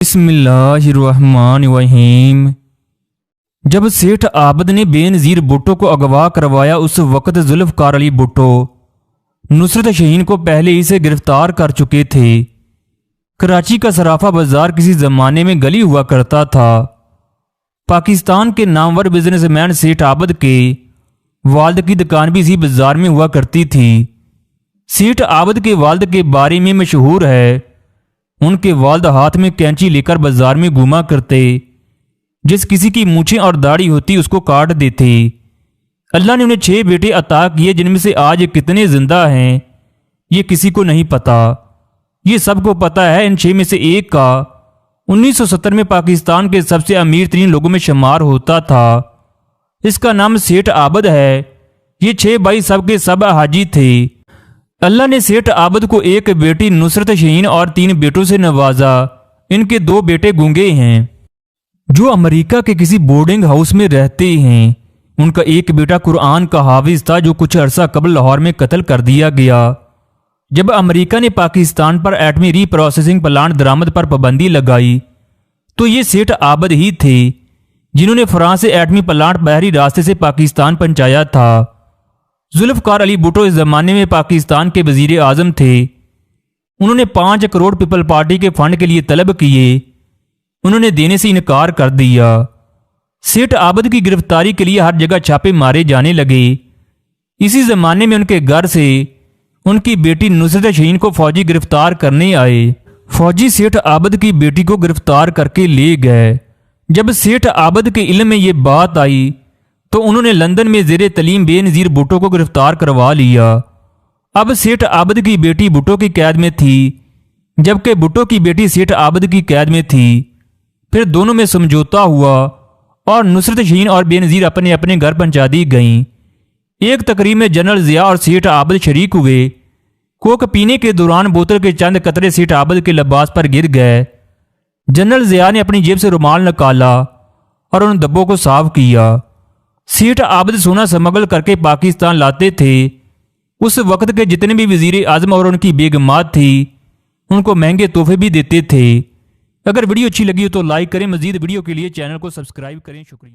बिस्मिल्लाहिर्रहमानिर्रहीम। जब सेठ आबिद ने बेनज़ीर भुट्टो को अगवा करवाया, उस वक़्त जुल्फ़कार अली भुट्टो नुसरत शहीन को पहले ही से गिरफ्तार कर चुके थे। कराची का सराफा बाजार किसी ज़माने में गली हुआ करता था। पाकिस्तान के नामवर बिजनेसमैन सेठ आबिद के वालिद की दुकान भी इसी बाजार में हुआ करती थी। सेठ आबिद के वालिद के बारे में मशहूर है, उनके वालिद हाथ में कैंची लेकर बाजार में घूमा करते, जिस किसी की मूछें और दाढ़ी होती उसको काट देते। अल्लाह ने उन्हें 6 बेटे अता किए, जिनमें से आज कितने जिंदा हैं ये किसी को नहीं पता। ये सबको पता है इन 6 में से एक का 1970 में पाकिस्तान के सबसे अमीर तरीन लोगों में शुमार होता था। इसका नाम सेठ आबिद है। ये 6 भाई सब के सब हाजी थे। अल्लाह ने सेठ आबिद को एक बेटी नुसरत शहीन और 3 बेटों से नवाजा। इनके 2 बेटे गूंगे हैं जो अमेरिका के किसी बोर्डिंग हाउस में रहते हैं। उनका एक बेटा कुरान का हाफिज था जो कुछ अरसा कबल लाहौर में कत्ल कर दिया गया जब अमेरिका ने पाकिस्तान पर एटमी रीप्रोसेसिंग प्लांट दरामद पर पाबंदी लगाई। तो ये सेठ आबिद ही थे जिन्होंने फ्रांस से एटमी प्लांट बहरी रास्ते से पाकिस्तान पहुंचाया था। जुल्फ़कार अली भुट्टो इस जमाने में पाकिस्तान के वजीर आजम थे। उन्होंने 5 करोड़ पीपल पार्टी के फंड के लिए तलब किए, उन्होंने देने से इनकार कर दिया। सेठ आबिद की गिरफ्तारी के लिए हर जगह छापे मारे जाने लगे। इसी जमाने में उनके घर से उनकी बेटी नुसरत शहीन को फौजी गिरफ्तार करने आए। फौजी सेठ आबिद की बेटी को गिरफ्तार करके ले गए। जब सेठ आबिद के इल्म में ये बात आई तो उन्होंने लंदन में ज़ेरे तलीम बेनज़ीर भुट्टो को गिरफ्तार करवा लिया। अब सेठ आबिद की बेटी भुट्टो की कैद में थी, जबकि भुट्टो की बेटी सेठ आबिद की कैद में थी। फिर दोनों में समझौता हुआ और नुसरत शहीन और बेनज़ीर अपने अपने घर पहुंचा दी गईं। एक तकरीब में जनरल ज़िया और सेठ आबिद शरीक हुए। कोक पीने के दौरान बोतल के चंद कतरे सेठ आबिद के लिबास पर गिर गए। जनरल ज़िया ने अपनी जेब से रुमाल निकाला और उन धब्बों को साफ किया। सेठ आबिद सोना स्मगल करके पाकिस्तान लाते थे। उस वक्त के जितने भी वजीर आजम और उनकी बेगमात थी उनको महंगे तोहफे भी देते थे। अगर वीडियो अच्छी लगी हो तो लाइक करें। मजीद वीडियो के लिए चैनल को सब्सक्राइब करें। शुक्रिया।